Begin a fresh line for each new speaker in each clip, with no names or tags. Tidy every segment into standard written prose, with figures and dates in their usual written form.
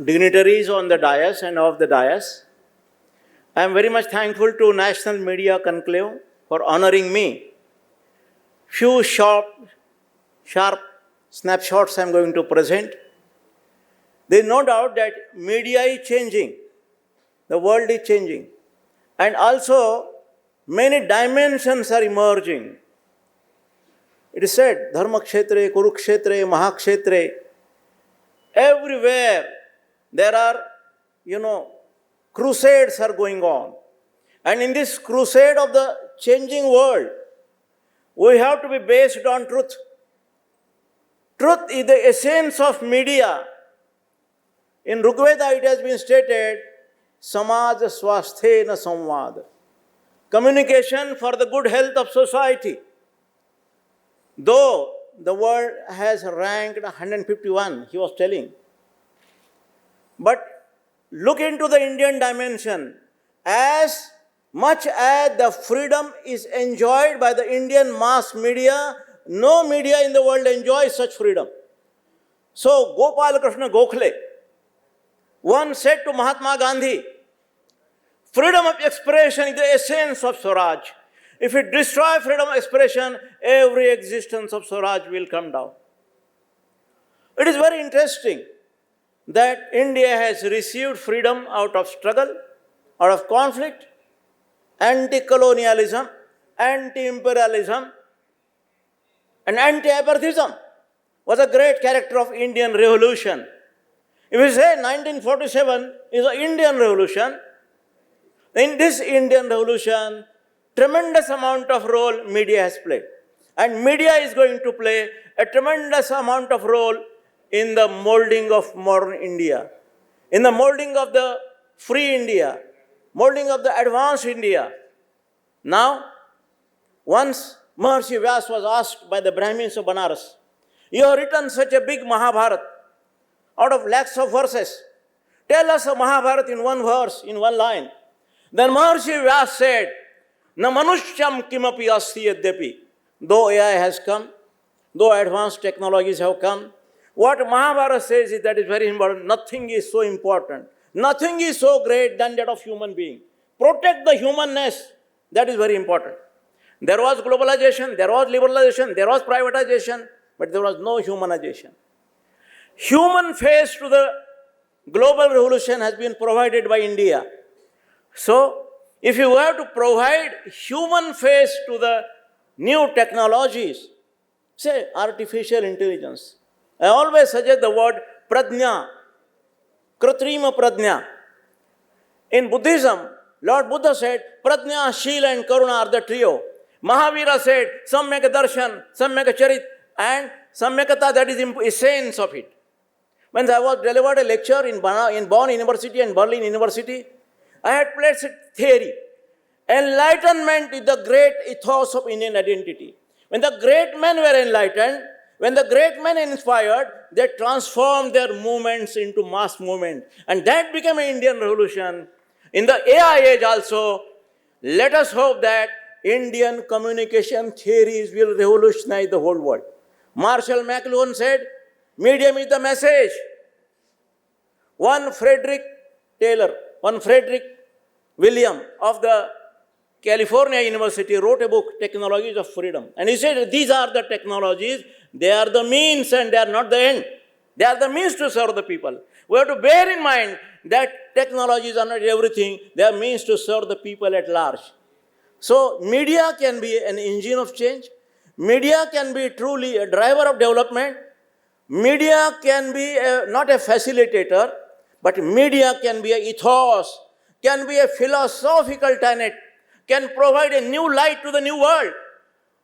dignitaries on the dais and off the dais. I am very much thankful to National Media Conclave for honoring me. Few sharp snapshots I am going to present. There is no doubt that media is changing. The world is changing. And also, many dimensions are emerging. It is said, Dharma Kshetre, Kurukshetre, Mahakshetre. Everywhere there are, crusades are going on. And in this crusade of the changing world, we have to be based on truth. Truth is the essence of media. In Rigveda it has been stated, Samaj Swasthena Samvad. Communication for the good health of society. Though the world has ranked 151, he was telling. But look into the Indian dimension. As much as the freedom is enjoyed by the Indian mass media, no media in the world enjoys such freedom. So Gopal Krishna Gokhale once said to Mahatma Gandhi, freedom of expression is the essence of Swaraj. If we destroy freedom of expression, every existence of Swaraj will come down. It is very interesting that India has received freedom out of struggle, out of conflict, anti-colonialism, anti-imperialism, and anti-apartheidism was a great character of Indian revolution. If we say 1947 is an Indian revolution, in this Indian revolution, tremendous amount of role media has played. And media is going to play a tremendous amount of role in the molding of modern India, in the molding of the free India, molding of the advanced India. Now, once Maharshi Vyas was asked by the Brahmins of Banaras, you have written such a big Mahabharata out of lakhs of verses. Tell us a Mahabharata in one verse, in one line. Then Maharshi Vyas said, Na manusham kimapi asti yadyapi. Though AI has come, though advanced technologies have come, what Mahabharata says is that is very important. Nothing is so important. Nothing is so great than that of human being. Protect the humanness. That is very important. There was globalization, there was liberalization, there was privatization, but there was no humanization. Human face to the global revolution has been provided by India. So, if you have to provide human face to the new technologies, say artificial intelligence, I always suggest the word pradnya, kritrima pradnya. In Buddhism, Lord Buddha said, pradnya, shila and karuna are the trio. Mahavira said, samyaka darshan, samyaka charit, and samyakata, that is the essence of it. When I was delivered a lecture in Bonn University and Berlin University, I had placed a theory. Enlightenment is the great ethos of Indian identity. When the great men were enlightened, when the great men inspired, they transformed their movements into mass movement. And that became an Indian revolution. In the AI age also, let us hope that Indian communication theories will revolutionize the whole world. Marshall McLuhan said, medium is the message. One Frederick William of the California University wrote a book, Technologies of Freedom. And he said, these are the technologies, they are the means and they are not the end. They are the means to serve the people. We have to bear in mind that technologies are not everything, they are means to serve the people at large. So, media can be an engine of change. Media can be truly a driver of development. Media can be not a facilitator, but media can be an ethos, can be a philosophical tenet, can provide a new light to the new world.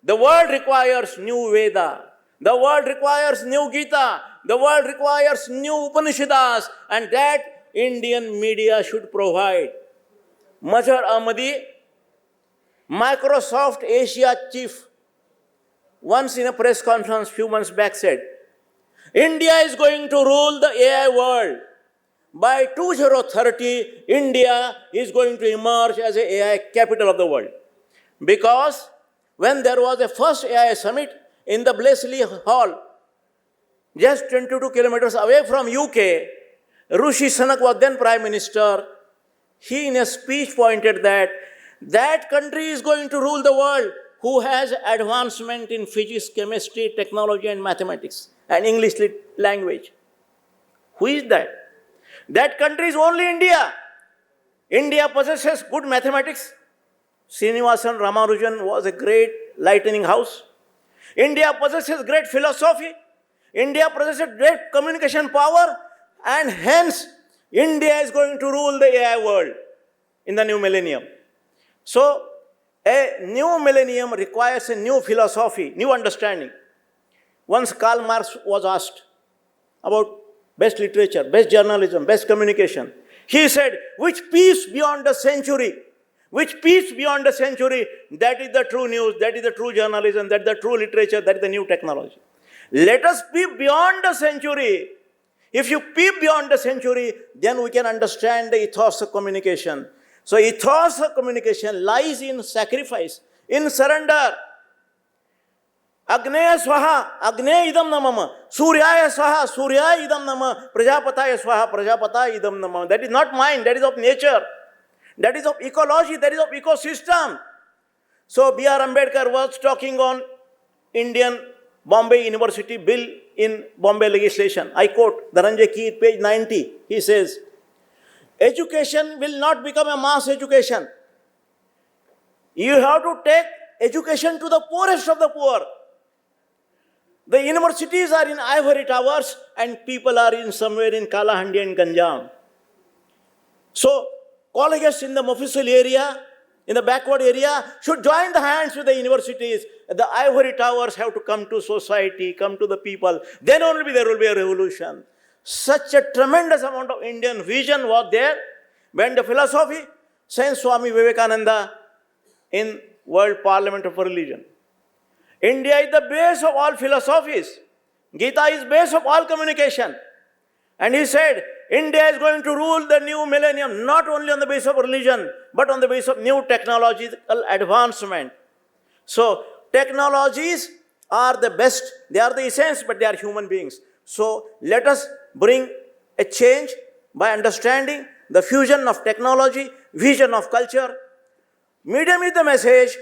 The world requires new Veda. The world requires new Gita. The world requires new Upanishads, and that Indian media should provide. Mazhar Ahmadi, Microsoft Asia chief, once in a press conference few months back said, India is going to rule the AI world. By 2030, India is going to emerge as an AI capital of the world. Because when there was a first AI summit in the Blesley Hall, just 22 kilometers away from UK, Rishi Sunak was then Prime Minister. He in a speech pointed that that country is going to rule the world who has advancement in physics, chemistry, technology and mathematics and English language. Who is that? That country is only India. India possesses good mathematics. Srinivasan Ramanujan was a great lightning house. India possesses great philosophy. India possesses great communication power. And hence, India is going to rule the AI world in the new millennium. So, a new millennium requires a new philosophy, new understanding. Once Karl Marx was asked about best literature, best journalism, best communication. He said, which piece beyond a century, which piece beyond a century, that is the true news, that is the true journalism, that is the true literature, that is the new technology. Let us peep beyond a century. If you peep beyond a century, then we can understand the ethos of communication. So ethos of communication lies in sacrifice, in surrender. Agneya swaha, agneya idam namama. Suryaya swaha, suryaya idam namama. Prajapataya swaha, prajapataya idam namama. That is not mine, that is of nature. That is of ecology, that is of ecosystem. So B.R. Ambedkar was talking on Indian Bombay University bill in Bombay legislation. I quote, Dhananjay Keet, page 90. He says, education will not become a mass education. You have to take education to the poorest of the poor. The universities are in ivory towers and people are in somewhere in Kalahandi and Ganjam. So, colleges in the Mofussil area, in the backward area, should join the hands with the universities. The ivory towers have to come to society, come to the people. Then only there will be a revolution. Such a tremendous amount of Indian vision was there when the philosophy sent Swami Vivekananda in World Parliament of Religion. India is the base of all philosophies. Gita is base of all communication. And he said, India is going to rule the new millennium, not only on the basis of religion, but on the basis of new technological advancement. So, technologies are the best, they are the essence, but they are human beings. So, let us bring a change by understanding the fusion of technology, vision of culture. Medium is the message,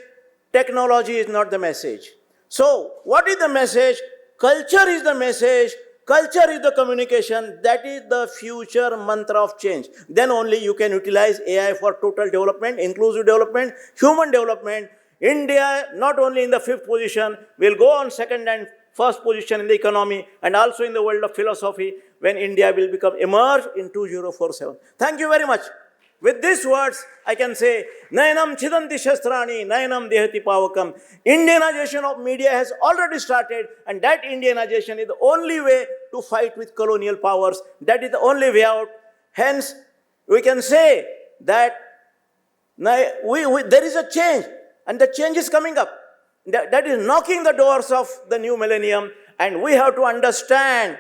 technology is not the message. So, what is the message? Culture is the message, culture is the communication, that is the future mantra of change. Then only you can utilize AI for total development, inclusive development, human development. India, not only in the 5th position, will go on 2nd and 1st position in the economy and also in the world of philosophy when India will emerge in 2047. Thank you very much. With these words, I can say, Nayanam chidanti shastrani, Nayanam dehati pavakam. Indianization of media has already started, and that Indianization is the only way to fight with colonial powers. That is the only way out. Hence, we can say that there is a change, and the change is coming up. That is knocking the doors of the new millennium, and we have to understand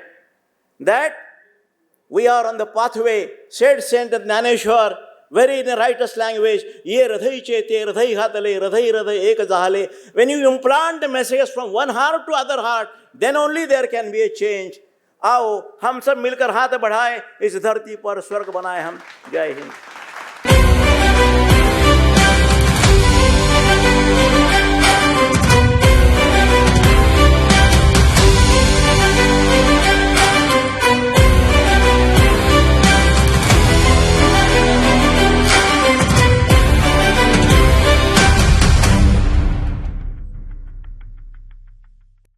that we are on the pathway. Said Saint Jnaneshwar, very in a writer's language, Ye radhai chete, radhai hatale, radhai ek jahale. When you implant the messages from one heart to other heart, then only there can be a change. आओ हम सब मिलकर हाथ बढ़ाएं, इस धरती पर स्वर्ग बनाएं हम. जय हिंद.